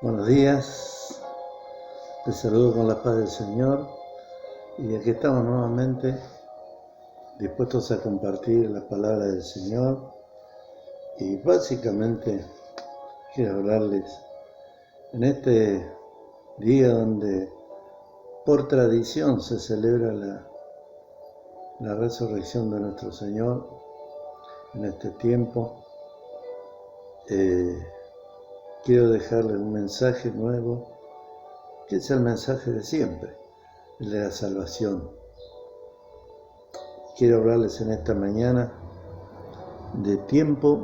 Buenos días, te saludo con la paz del Señor y aquí estamos nuevamente dispuestos a compartir la palabra del Señor y básicamente quiero hablarles en este día donde por tradición se celebra la resurrección de nuestro Señor en este tiempo. Quiero dejarles un mensaje nuevo, que es el mensaje de siempre, el de la salvación. Quiero hablarles en esta mañana de tiempo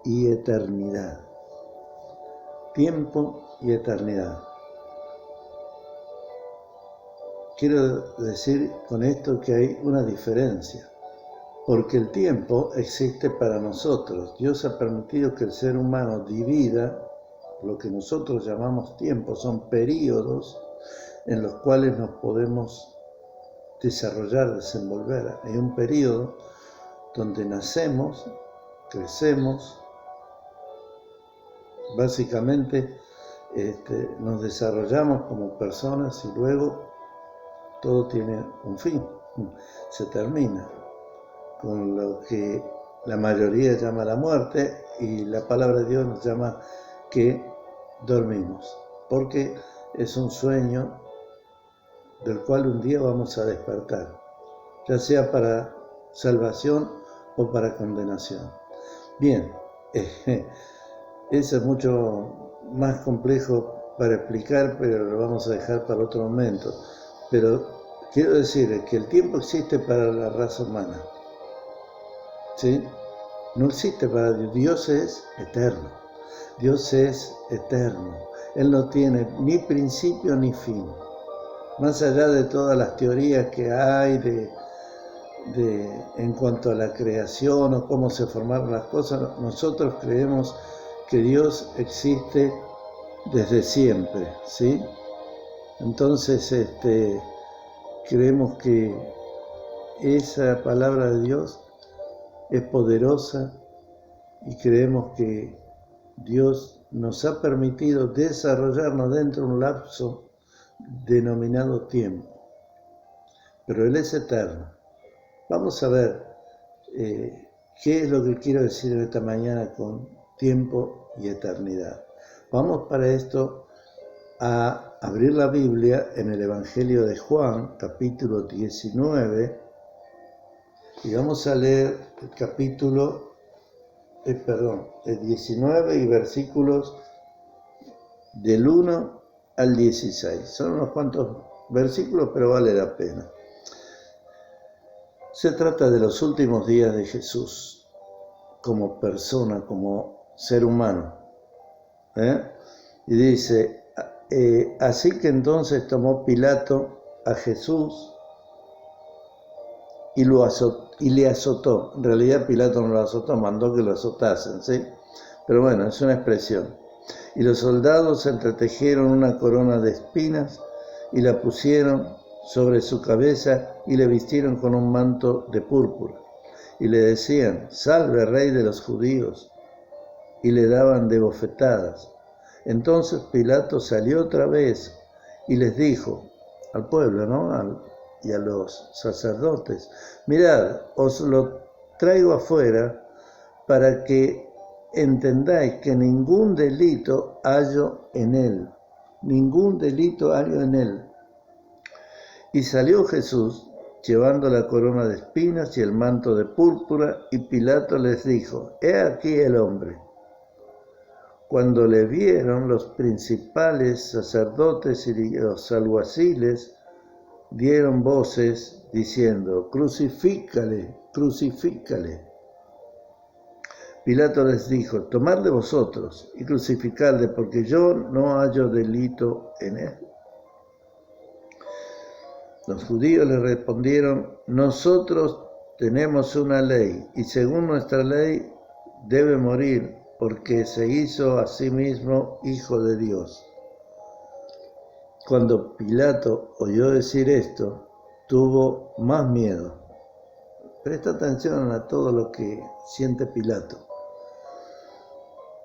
y eternidad. Tiempo y eternidad. Quiero decir con esto que hay una diferencia, porque el tiempo existe para nosotros. Dios ha permitido que el ser humano divida lo que nosotros llamamos tiempo, son periodos en los cuales nos podemos desarrollar, desenvolver. Hay un periodo donde nacemos, crecemos, básicamente nos desarrollamos como personas y luego todo tiene un fin, se termina, con lo que la mayoría llama la muerte y la palabra de Dios nos llama que dormimos, porque es un sueño del cual un día vamos a despertar, ya sea para salvación o para condenación. Bien, eso es mucho más complejo para explicar, pero lo vamos a dejar para otro momento. Pero quiero decir que el tiempo existe para la raza humana, ¿sí? No existe para Dios. Dios es eterno. Dios es eterno. Él no tiene ni principio ni fin. Más allá de todas las teorías que hay en cuanto a la creación o cómo se formaron las cosas, nosotros creemos que Dios existe desde siempre, ¿sí? Entonces, creemos que esa palabra de Dios es poderosa y creemos que Dios nos ha permitido desarrollarnos dentro de un lapso denominado tiempo, pero Él es eterno. Vamos a ver qué es lo que quiero decir en esta mañana con tiempo y eternidad. Vamos para esto a abrir la Biblia en el Evangelio de Juan, capítulo 19, y vamos a leer el capítulo, el 19 y versículos del 1 al 16. Son unos cuantos versículos, pero vale la pena. Se trata de los últimos días de Jesús como persona, como ser humano. Y dice, así que entonces tomó Pilato a Jesús y le azotó. En realidad Pilato no lo azotó, mandó que lo azotasen, ¿sí? Pero bueno, es una expresión. Y los soldados entretejieron una corona de espinas y la pusieron sobre su cabeza y le vistieron con un manto de púrpura. Y le decían, salve rey de los judíos. Y le daban de bofetadas. Entonces Pilato salió otra vez y les dijo al pueblo, ¿no? Y a los sacerdotes, mirad, os lo traigo afuera para que entendáis que ningún delito hallo en él. Ningún delito hallo en él. Y salió Jesús llevando la corona de espinas y el manto de púrpura, y Pilato les dijo, he aquí el hombre. Cuando le vieron, los principales sacerdotes y los alguaciles dieron voces diciendo, crucifícale, crucifícale. Pilato les dijo, tomadle vosotros y crucificadle, porque yo no hallo delito en él. Los judíos le respondieron, nosotros tenemos una ley, y según nuestra ley debe morir, porque se hizo a sí mismo hijo de Dios. Cuando Pilato oyó decir esto, tuvo más miedo. Presta atención a todo lo que siente Pilato.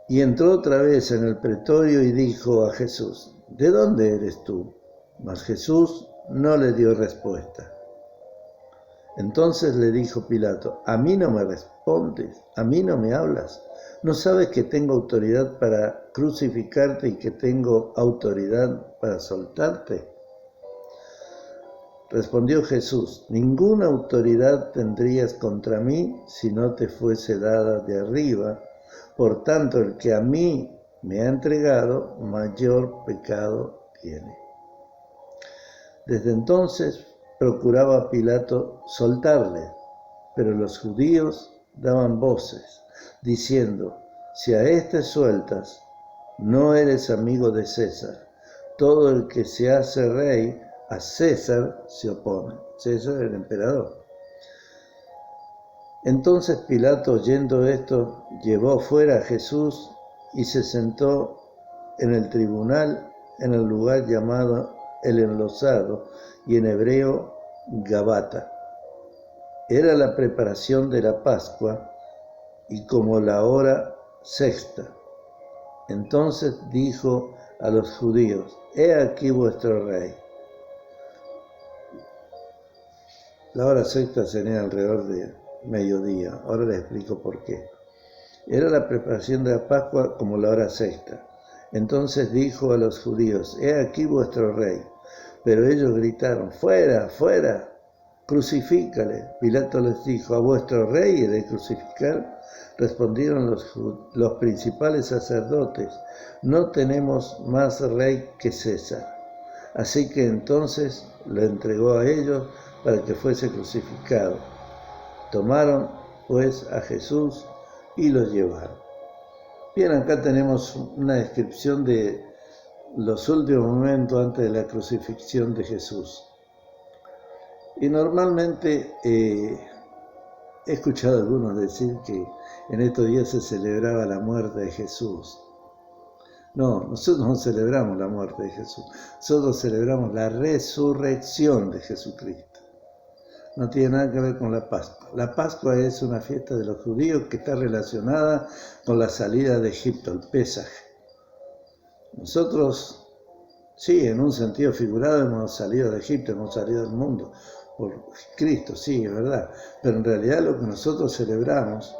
Y entró otra vez en el pretorio y dijo a Jesús: ¿de dónde eres tú? Mas Jesús no le dio respuesta. Entonces le dijo Pilato: ¿a mí no me respondes? ¿A mí no me hablas? ¿No sabes que tengo autoridad para crucificarte y que tengo autoridad para soltarte? Respondió Jesús: ninguna autoridad tendrías contra mí si no te fuese dada de arriba. Por tanto, el que a mí me ha entregado, mayor pecado tiene. Desde entonces procuraba Pilato soltarle, pero los judíos daban voces, diciendo: si a este sueltas, no eres amigo de César. Todo el que se hace rey, a César se opone. César el emperador. Entonces Pilato, oyendo esto, llevó fuera a Jesús y se sentó en el tribunal, en el lugar llamado el Enlosado, y en hebreo Gabata. Era la preparación de la Pascua y como la hora sexta. Entonces dijo a los judíos: he aquí vuestro rey. La hora sexta sería alrededor de mediodía. Ahora les explico por qué. Era la preparación de la Pascua como la hora sexta. Entonces dijo a los judíos: he aquí vuestro rey. Pero ellos gritaron: fuera, fuera, crucifícale. Pilato les dijo: ¿a vuestro rey he de crucificar? Respondieron los principales sacerdotes: no tenemos más rey que César. Así que entonces lo entregó a ellos para que fuese crucificado. Tomaron pues a Jesús y lo llevaron. Bien, acá tenemos una descripción de los últimos momentos antes de la crucifixión de Jesús. Y normalmente he escuchado a algunos decir que en estos días se celebraba la muerte de Jesús. No, nosotros no celebramos la muerte de Jesús, nosotros celebramos la resurrección de Jesucristo. No tiene nada que ver con la Pascua. La Pascua es una fiesta de los judíos que está relacionada con la salida de Egipto, el Pesaj. Nosotros, sí, en un sentido figurado hemos salido de Egipto, hemos salido del mundo por Cristo, sí, es verdad. Pero en realidad lo que nosotros celebramos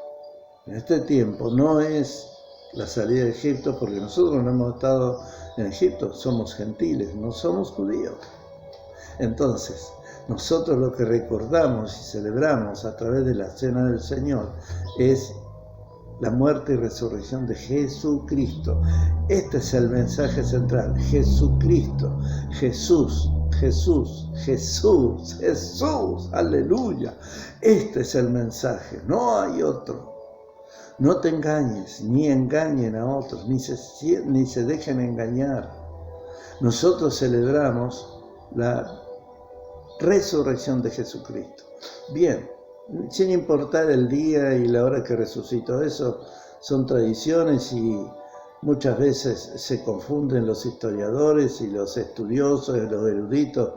en este tiempo no es la salida de Egipto, porque nosotros no hemos estado en Egipto, somos gentiles, no somos judíos. Entonces, nosotros lo que recordamos y celebramos a través de la cena del Señor es la muerte y resurrección de Jesucristo. Este es el mensaje central: Jesucristo, Jesús, Jesús, Jesús, Jesús, aleluya. Este es el mensaje, no hay otro. No te engañes, ni engañen a otros, ni se dejen engañar. Nosotros celebramos la resurrección de Jesucristo. Bien, sin importar el día y la hora que resucitó, eso son tradiciones y muchas veces se confunden los historiadores y los estudiosos y los eruditos,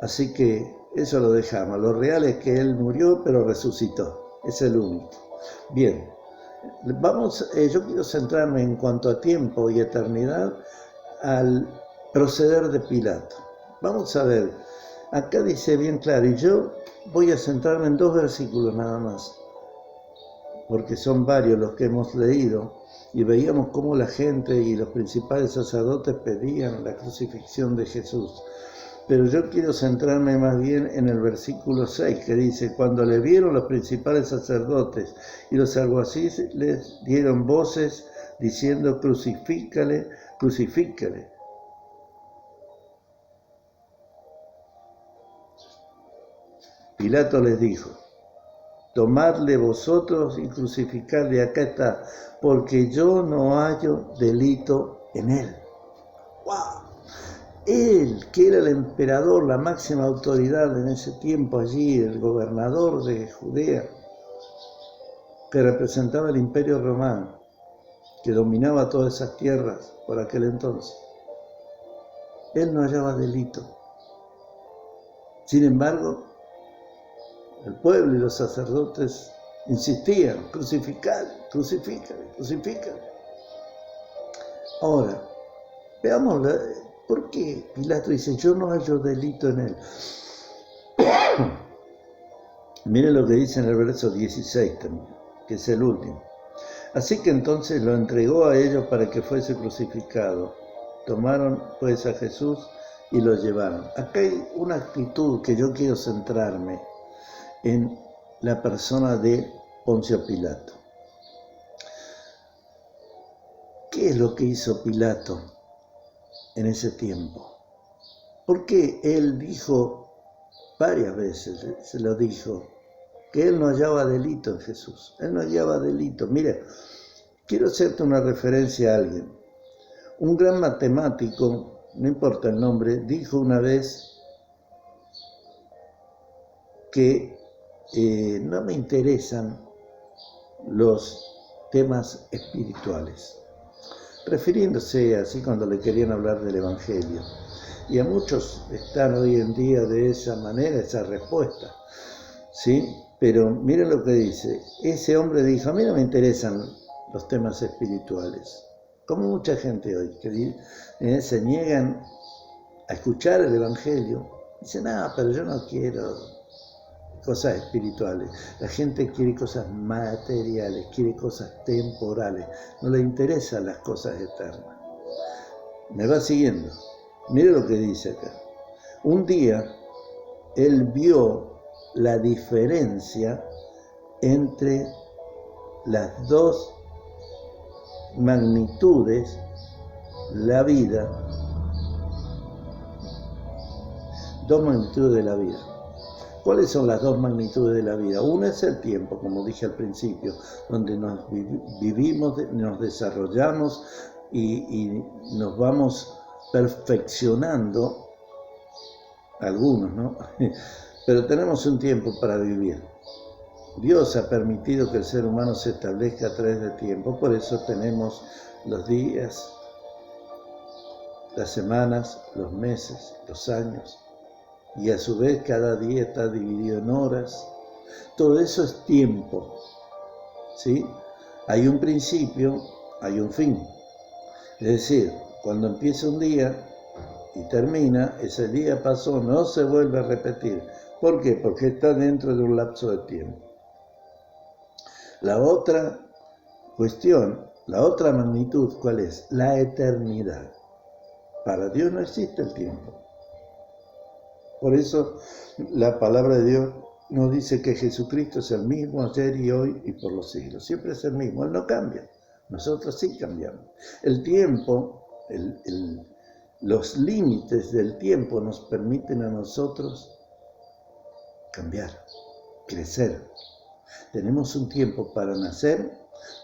así que eso lo dejamos. Lo real es que Él murió pero resucitó, es el único. Bien, yo quiero centrarme en cuanto a tiempo y eternidad al proceder de Pilato. Vamos a ver, acá dice bien claro, y yo voy a centrarme en 2 versículos nada más, porque son varios los que hemos leído, y veíamos cómo la gente y los principales sacerdotes pedían la crucifixión de Jesús. Pero yo quiero centrarme más bien en el versículo 6, que dice: cuando le vieron los principales sacerdotes y los alguaciles, les dieron voces diciendo: crucifícale, crucifícale. Pilato les dijo: tomadle vosotros y crucificadle, acá está, porque yo no hallo delito en él. ¡Wow! Él, que era el emperador, la máxima autoridad en ese tiempo allí, el gobernador de Judea, que representaba el imperio romano, que dominaba todas esas tierras por aquel entonces, él no hallaba delito. Sin embargo, el pueblo y los sacerdotes insistían: crucificale, crucifícale, crucifícale. Ahora, veamos por qué Pilato dice, yo no hallo delito en él. Mire lo que dice en el verso 16 también, que es el último. Así que entonces lo entregó a ellos para que fuese crucificado. Tomaron pues a Jesús y lo llevaron. Acá hay una actitud que yo quiero centrarme en la persona de Poncio Pilato. ¿Qué es lo que hizo Pilato en ese tiempo? Porque él dijo varias veces, se lo dijo, que él no hallaba delito en Jesús. Él no hallaba delito. Mira, quiero hacerte una referencia a alguien. Un gran matemático, no importa el nombre, dijo una vez que no me interesan los temas espirituales, refiriéndose así cuando le querían hablar del Evangelio. Y a muchos están hoy en día de esa manera, esa respuesta, ¿sí? Pero miren lo que dice, ese hombre dijo, a mí no me interesan los temas espirituales, como mucha gente hoy, que se niegan a escuchar el Evangelio, dicen, pero yo no quiero cosas espirituales, la gente quiere cosas materiales, quiere cosas temporales, no le interesan las cosas eternas. ¿Me va siguiendo? Mire lo que dice acá. Un día, él vio la diferencia entre las dos magnitudes, la vida, dos magnitudes de la vida. ¿Cuáles son las dos magnitudes de la vida? Una es el tiempo, como dije al principio, donde nos vivimos, nos desarrollamos y nos vamos perfeccionando, algunos, ¿no? Pero tenemos un tiempo para vivir. Dios ha permitido que el ser humano se establezca a través del tiempo, por eso tenemos los días, las semanas, los meses, los años, y a su vez cada día está dividido en horas. Todo eso es tiempo, ¿sí? Hay un principio, hay un fin. Es decir, cuando empieza un día y termina, ese día pasó, no se vuelve a repetir. ¿Por qué? Porque está dentro de un lapso de tiempo. La otra cuestión, la otra magnitud, ¿cuál es? La eternidad. Para Dios no existe el tiempo. Por eso la palabra de Dios nos dice que Jesucristo es el mismo ayer y hoy y por los siglos. Siempre es el mismo, Él no cambia. Nosotros sí cambiamos. El tiempo, los límites del tiempo nos permiten a nosotros cambiar, crecer. Tenemos un tiempo para nacer,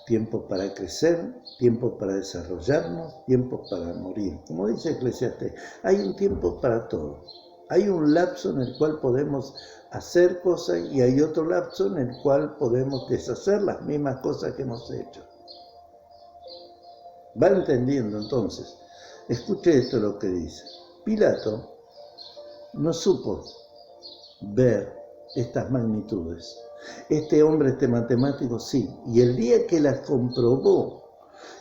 tiempo para crecer, tiempo para desarrollarnos, tiempo para morir. Como dice Eclesiastés, hay un tiempo para todo. Hay un lapso en el cual podemos hacer cosas y hay otro lapso en el cual podemos deshacer las mismas cosas que hemos hecho. ¿Va entendiendo entonces? Escuche esto lo que dice. Pilato no supo ver estas magnitudes. Este hombre, este matemático, sí. Y el día que las comprobó,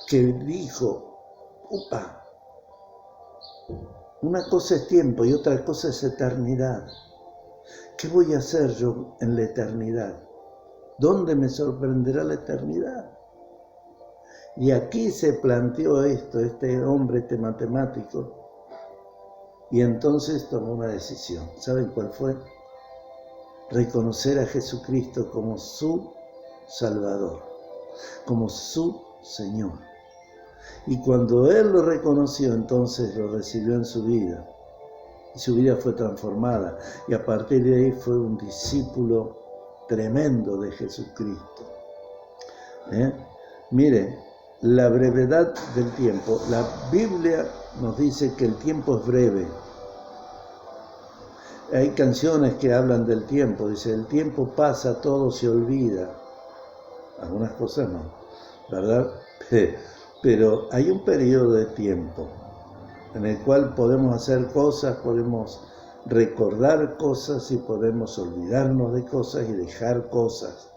que dijo, upa, una cosa es tiempo y otra cosa es eternidad. ¿Qué voy a hacer yo en la eternidad? ¿Dónde me sorprenderá la eternidad? Y aquí se planteó esto, este hombre, este matemático, y entonces tomó una decisión. ¿Saben cuál fue? Reconocer a Jesucristo como su Salvador, como su Señor. Y cuando él lo reconoció, entonces lo recibió en su vida. Y su vida fue transformada. Y a partir de ahí fue un discípulo tremendo de Jesucristo. Mire, la brevedad del tiempo. La Biblia nos dice que el tiempo es breve. Hay canciones que hablan del tiempo. Dice, el tiempo pasa, todo se olvida. Algunas cosas no, ¿verdad? Pero hay un periodo de tiempo en el cual podemos hacer cosas, podemos recordar cosas y podemos olvidarnos de cosas y dejar cosas.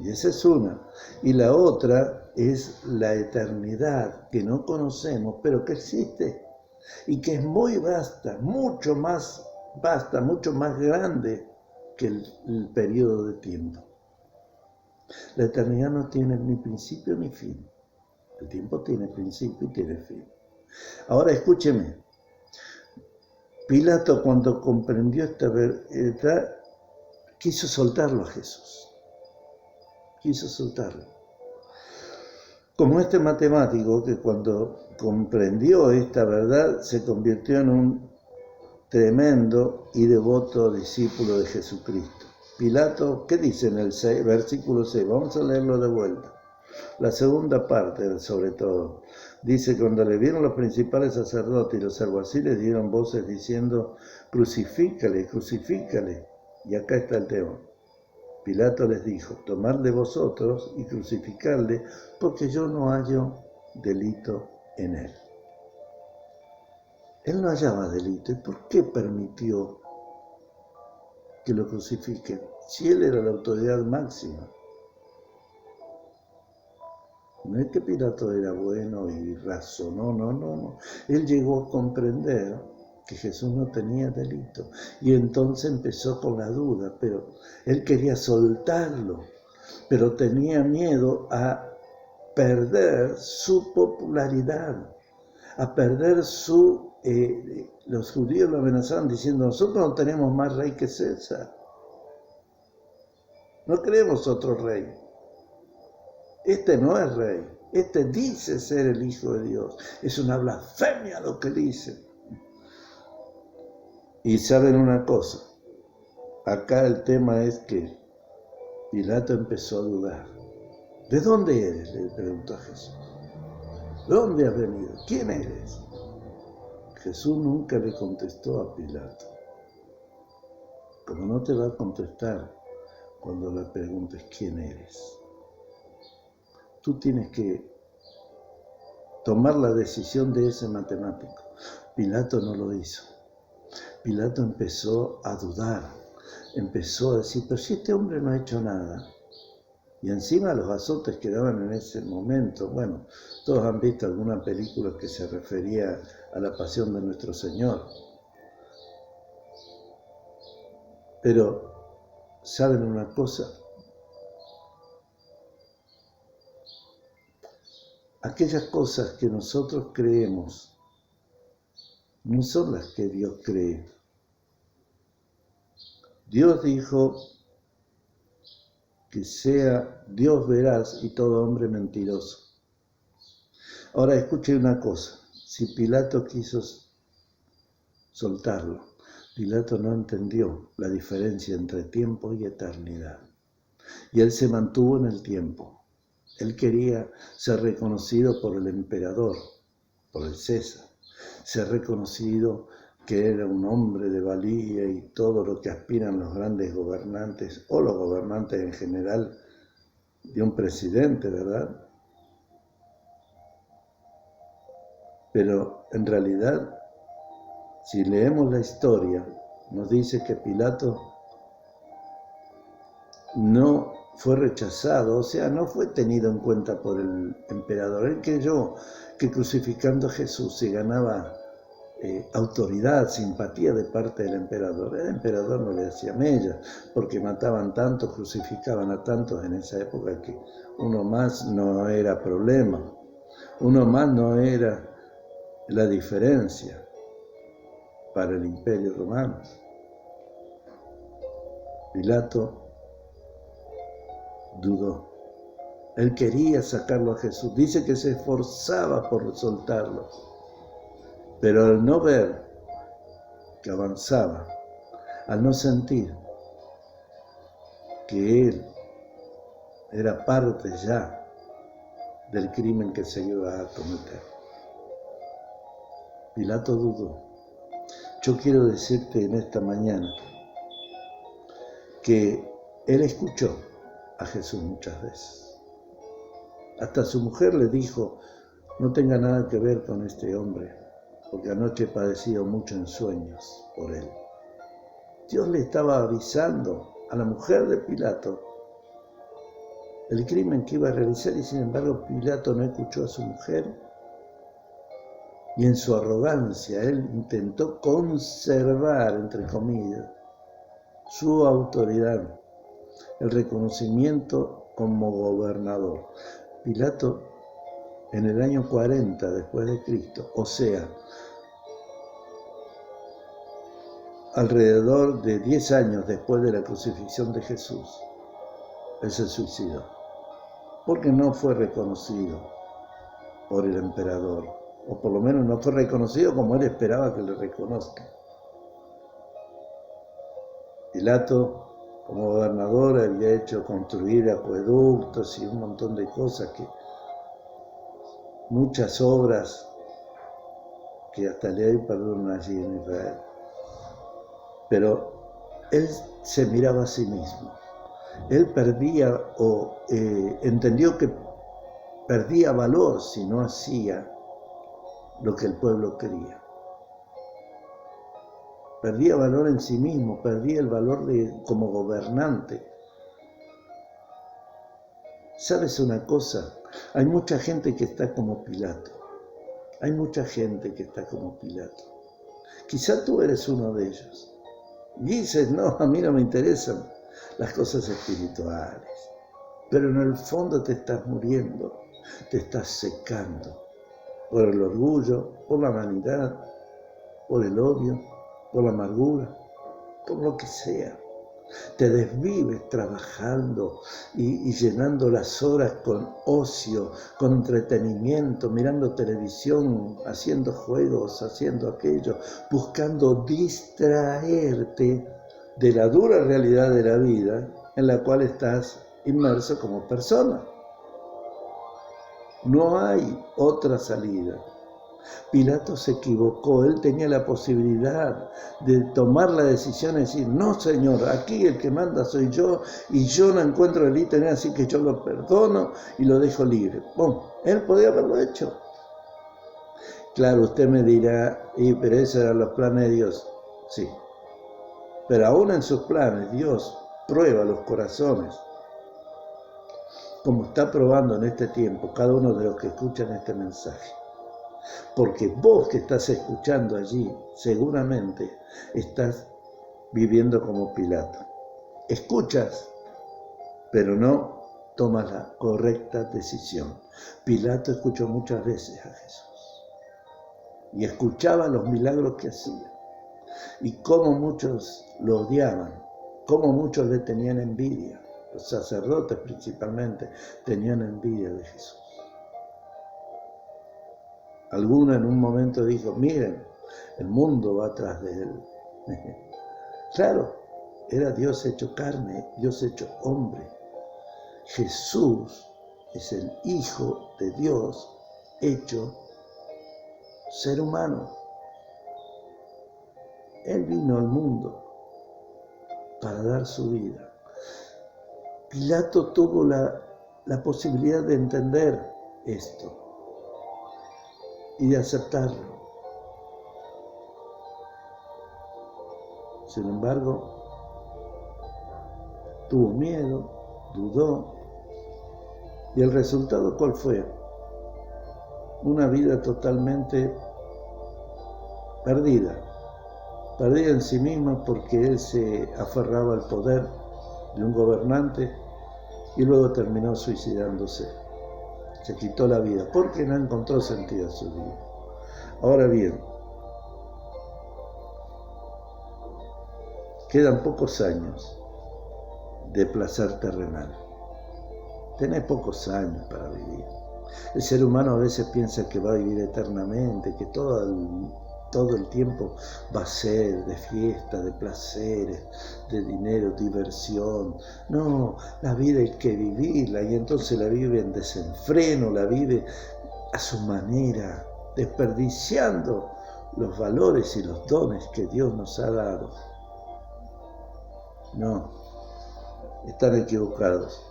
Y esa es una. Y la otra es la eternidad que no conocemos, pero que existe y que es muy vasta, mucho más vasta, mucho más grande que el periodo de tiempo. La eternidad no tiene ni principio ni fin. El tiempo tiene principio y tiene fin. Ahora escúcheme. Pilato, cuando comprendió esta verdad, quiso soltarlo a Jesús. Quiso soltarlo. Como este matemático que cuando comprendió esta verdad se convirtió en un tremendo y devoto discípulo de Jesucristo. Pilato, ¿qué dice en el versículo 6? Vamos a leerlo de vuelta. La segunda parte, sobre todo, dice: cuando le vieron los principales sacerdotes y los alguaciles, dieron voces diciendo: crucifícale, crucifícale. Y acá está el tema. Pilato les dijo: tomadle vosotros y crucificadle, porque yo no hallo delito en él. Él no hallaba delito. ¿Y por qué permitió que lo crucifiquen? Si él era la autoridad máxima. No es que Pilato era bueno y razonó, no. Él llegó a comprender que Jesús no tenía delito. Y entonces empezó con la duda, pero él quería soltarlo, pero tenía miedo a perder su popularidad, a perder su... los judíos lo amenazaban diciendo: nosotros no tenemos más rey que César. No queremos otro rey. Este no es rey. Este dice ser el Hijo de Dios. Es una blasfemia lo que dice. Y saben una cosa. Acá el tema es que Pilato empezó a dudar. ¿De dónde eres?, le preguntó a Jesús. ¿De dónde has venido? ¿Quién eres? Jesús nunca le contestó a Pilato. Como no te va a contestar cuando le preguntes quién eres. Tú tienes que tomar la decisión de ese matemático. Pilato no lo hizo. Pilato empezó a dudar, empezó a decir: pero si este hombre no ha hecho nada. Y encima los azotes que daban en ese momento, bueno, todos han visto alguna película que se refería a la pasión de nuestro Señor. Pero, ¿saben una cosa? Aquellas cosas que nosotros creemos no son las que Dios cree. Dios dijo que sea Dios veraz y todo hombre mentiroso. Ahora escuche una cosa. Si Pilato quiso soltarlo, Pilato no entendió la diferencia entre tiempo y eternidad. Y él se mantuvo en el tiempo. Él quería ser reconocido por el emperador, por el César, ser reconocido que era un hombre de valía y todo lo que aspiran los grandes gobernantes, o los gobernantes en general, de un presidente, ¿verdad? Pero en realidad, si leemos la historia, nos dice que Pilato no fue rechazado, o sea, no fue tenido en cuenta por el emperador. Él creyó que crucificando a Jesús se ganaba autoridad, simpatía de parte del emperador. El emperador no le hacía mella, porque mataban tantos, crucificaban a tantos en esa época, que uno más no era problema, uno más no era la diferencia para el Imperio Romano. Pilato dudó. Él quería sacarlo a Jesús. Dice que se esforzaba por soltarlo. Pero al no ver que avanzaba, al no sentir que él era parte ya del crimen que se iba a cometer, Pilato dudó. Yo quiero decirte en esta mañana que él escuchó a Jesús muchas veces. Hasta su mujer le dijo: no tenga nada que ver con este hombre, porque anoche he padecido mucho en sueños por él. Dios le estaba avisando a la mujer de Pilato el crimen que iba a realizar, y sin embargo Pilato no escuchó a su mujer. Y en su arrogancia él intentó conservar, entre comillas, su autoridad, el reconocimiento como gobernador. Pilato, en el año 40 después de Cristo, o sea, alrededor de 10 años después de la crucifixión de Jesús, él se suicidó, porque no fue reconocido por el emperador, o por lo menos no fue reconocido como él esperaba que le reconozca. Pilato, como gobernador, había hecho construir acueductos y un montón de cosas, muchas obras que hasta le hoy perduran allí en Israel. Pero él se miraba a sí mismo. Él perdía entendió que perdía valor si no hacía lo que el pueblo quería. Perdía valor en sí mismo, perdía el valor como gobernante. ¿Sabes una cosa? Hay mucha gente que está como Pilato. Hay mucha gente que está como Pilato. Quizá tú eres uno de ellos. Y dices, no, a mí no me interesan las cosas espirituales. Pero en el fondo te estás muriendo, te estás secando por el orgullo, por la vanidad, por el odio, por la amargura, por lo que sea. Te desvives trabajando y llenando las horas con ocio, con entretenimiento, mirando televisión, haciendo juegos, haciendo aquello, buscando distraerte de la dura realidad de la vida en la cual estás inmerso como persona. No hay otra salida. Pilato se equivocó, él tenía la posibilidad de tomar la decisión y decir, no señor, aquí el que manda soy yo y yo no encuentro delito en él, así que yo lo perdono y lo dejo libre. Bueno, él podía haberlo hecho. Claro, usted me dirá, pero esos eran los planes de Dios. Sí, pero aún en sus planes Dios prueba los corazones, como está probando en este tiempo cada uno de los que escuchan este mensaje. Porque vos que estás escuchando allí, seguramente estás viviendo como Pilato. Escuchas, pero no tomas la correcta decisión. Pilato escuchó muchas veces a Jesús y escuchaba los milagros que hacía y cómo muchos lo odiaban, cómo muchos le tenían envidia. Los sacerdotes principalmente tenían envidia de Jesús. Alguno en un momento dijo, miren, el mundo va atrás de él. Claro, era Dios hecho carne, Dios hecho hombre. Jesús es el Hijo de Dios hecho ser humano. Él vino al mundo para dar su vida. Pilato tuvo la posibilidad de entender esto y de aceptarlo. Sin embargo, tuvo miedo, dudó, y el resultado ¿cuál fue? Una vida totalmente perdida en sí misma porque él se aferraba al poder de un gobernante y luego terminó suicidándose. Se quitó la vida porque no encontró sentido a su vida. Ahora bien, quedan pocos años de placer terrenal. Tenés pocos años para vivir. El ser humano a veces piensa que va a vivir eternamente, que todo el tiempo va a ser de fiesta, de placeres, de dinero, diversión. No, la vida hay que vivirla y entonces la vive en desenfreno, la vive a su manera, desperdiciando los valores y los dones que Dios nos ha dado. No, están equivocados.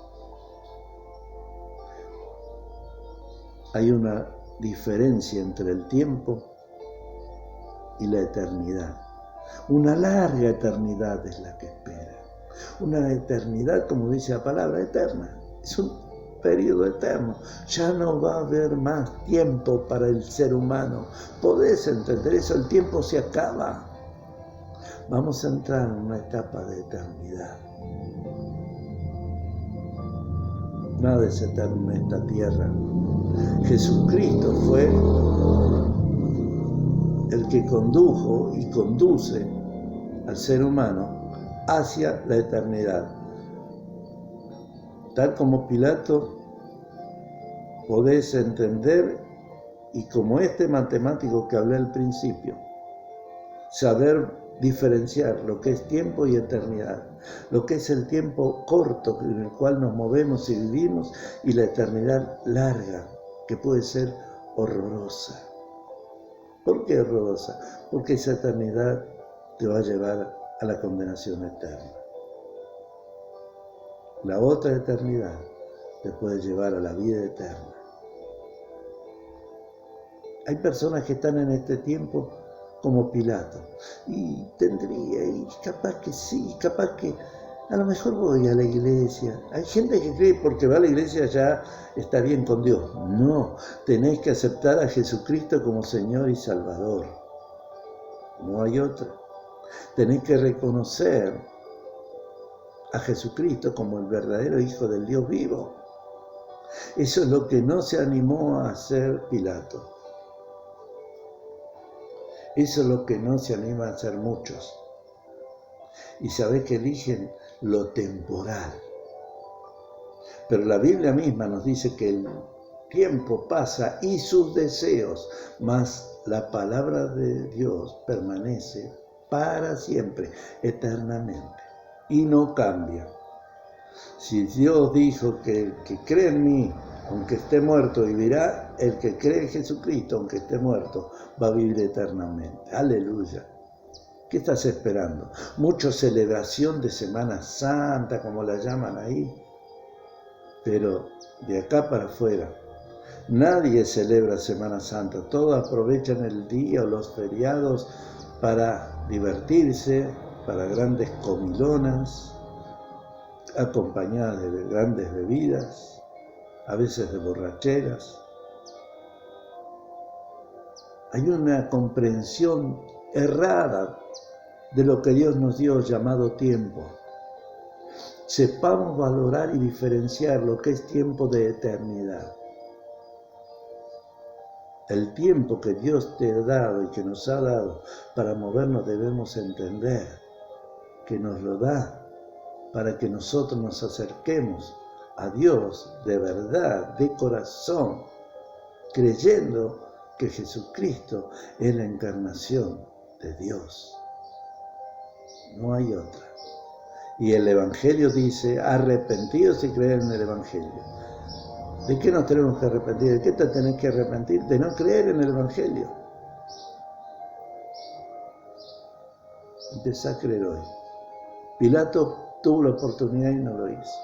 Hay una diferencia entre el tiempo y la eternidad. Una larga eternidad es la que espera. Una eternidad, como dice la palabra, eterna. periodo eterno. Ya no va a haber más tiempo para el ser humano. ¿Podés entender eso? El tiempo se acaba. Vamos a entrar en una etapa de eternidad. Nada es eterno en esta tierra. Jesucristo fue el que condujo y conduce al ser humano hacia la eternidad. Tal como Pilato podés entender, y como este matemático que hablé al principio, saber diferenciar lo que es tiempo y eternidad, lo que es el tiempo corto en el cual nos movemos y vivimos, y la eternidad larga, que puede ser horrorosa. ¿Por qué horrorosa? Porque esa eternidad te va a llevar a la condenación eterna. La otra eternidad te puede llevar a la vida eterna. Hay personas que están en este tiempo como Pilato, y tendría, y capaz que sí, capaz que a lo mejor voy a la iglesia. Hay gente que cree porque va a la iglesia ya está bien con Dios. No, tenés que aceptar a Jesucristo como Señor y Salvador. No hay otra. Tenés que reconocer a Jesucristo como el verdadero Hijo del Dios vivo. Eso es lo que no se animó a hacer Pilato. Eso es lo que no se anima a hacer muchos. Y sabés que eligen lo temporal. Pero la Biblia misma nos dice que el tiempo pasa y sus deseos, mas la palabra de Dios permanece para siempre, eternamente, y no cambia. Si Dios dijo que el que cree en mí, aunque esté muerto, vivirá, el que cree en Jesucristo, aunque esté muerto, va a vivir eternamente. Aleluya. ¿Qué estás esperando? Mucha celebración de Semana Santa, como la llaman ahí, pero de acá para afuera, nadie celebra Semana Santa. Todos aprovechan el día o los feriados para divertirse, para grandes comilonas, acompañadas de grandes bebidas, a veces de borracheras. Hay una comprensión errada de lo que Dios nos dio llamado tiempo. Sepamos valorar y diferenciar lo que es tiempo de eternidad. El tiempo que Dios te ha dado y que nos ha dado para movernos, debemos entender que nos lo da para que nosotros nos acerquemos a Dios de verdad, de corazón, creyendo que Jesucristo es la encarnación de Dios. No hay otra. Y el Evangelio dice, arrepentidos y creer en el Evangelio. ¿De qué nos tenemos que arrepentir? ¿De qué te tenés que arrepentir? De no creer en el Evangelio. Empezá a creer hoy. Pilato tuvo la oportunidad y no lo hizo.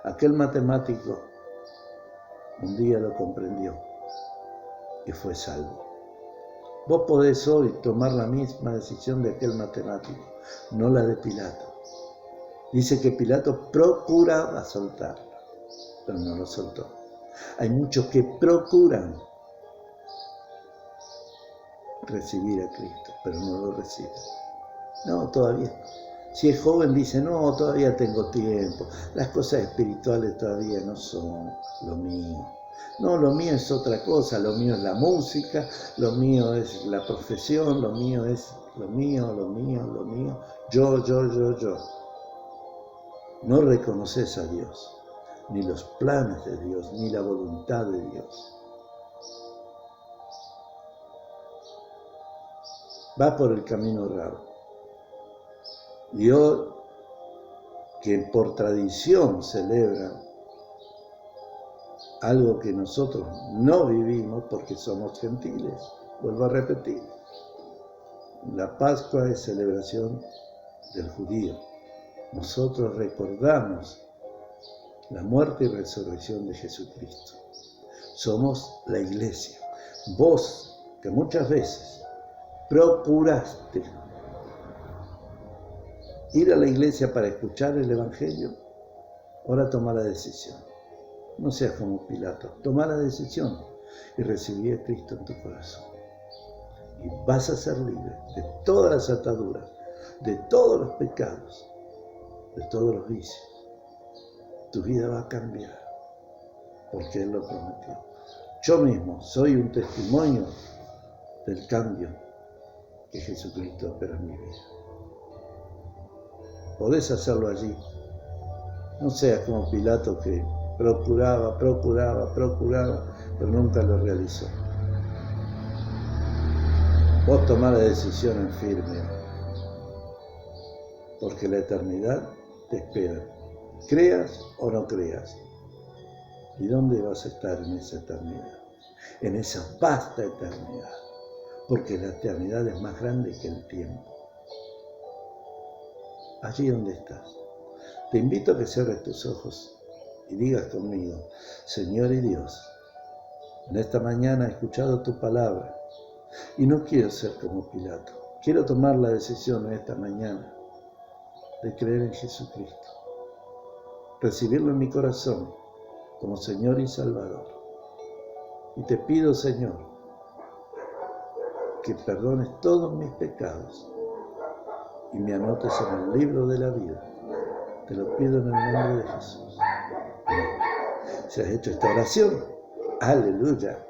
Aquel matemático un día lo comprendió y fue salvo. Vos podés hoy tomar la misma decisión de aquel matemático, no la de Pilato. Dice que Pilato procuraba soltarlo, pero no lo soltó. Hay muchos que procuran recibir a Cristo, pero no lo reciben. No, todavía. Si es joven dice, no, todavía tengo tiempo. Las cosas espirituales todavía no son lo mío. No, lo mío es otra cosa. Lo mío es la música, lo mío es la profesión, lo mío es lo mío. Yo. No reconoces a Dios, ni los planes de Dios, ni la voluntad de Dios. Va por el camino raro. Dios, que por tradición celebra algo que nosotros no vivimos porque somos gentiles. Vuelvo a repetir. La Pascua es celebración del judío. Nosotros recordamos la muerte y resurrección de Jesucristo. Somos la iglesia. Vos, que muchas veces procuraste ir a la iglesia para escuchar el Evangelio, ahora toma la decisión. No seas como Pilato. Toma la decisión y recibí a Cristo en tu corazón. Y vas a ser libre de todas las ataduras, de todos los pecados, de todos los vicios. Tu vida va a cambiar, porque Él lo prometió. Yo mismo soy un testimonio del cambio que Jesucristo opera en mi vida. Podés hacerlo allí. No seas como Pilato que procuraba, pero nunca lo realizó. Vos tomá la decisión en firme, porque la eternidad te espera. Creas o no creas. ¿Y dónde vas a estar en esa eternidad? En esa vasta eternidad. Porque la eternidad es más grande que el tiempo. Allí donde estás. Te invito a que cierres tus ojos y digas conmigo: Señor y Dios, en esta mañana he escuchado tu palabra y no quiero ser como Pilato. Quiero tomar la decisión en esta mañana de creer en Jesucristo, recibirlo en mi corazón como Señor y Salvador. Y te pido, Señor, que perdones todos mis pecados y me anotes en el libro de la vida. Te lo pido en el nombre de Jesús. Amén. Si has hecho esta oración, aleluya,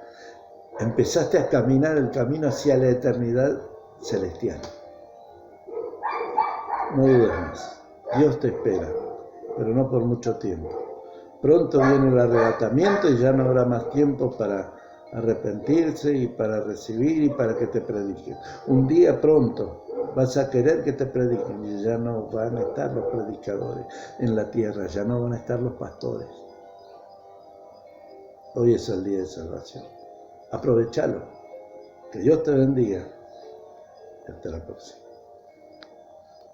empezaste a caminar el camino hacia la eternidad celestial. No dudes más. Dios te espera, pero no por mucho tiempo. Pronto viene el arrebatamiento y ya no habrá más tiempo para arrepentirse y para recibir y para que te prediquen. Un día pronto vas a querer que te prediquen y ya no van a estar los predicadores en la tierra, ya no van a estar los pastores. Hoy es el día de salvación. Aprovechalo. Que Dios te bendiga. Hasta la próxima.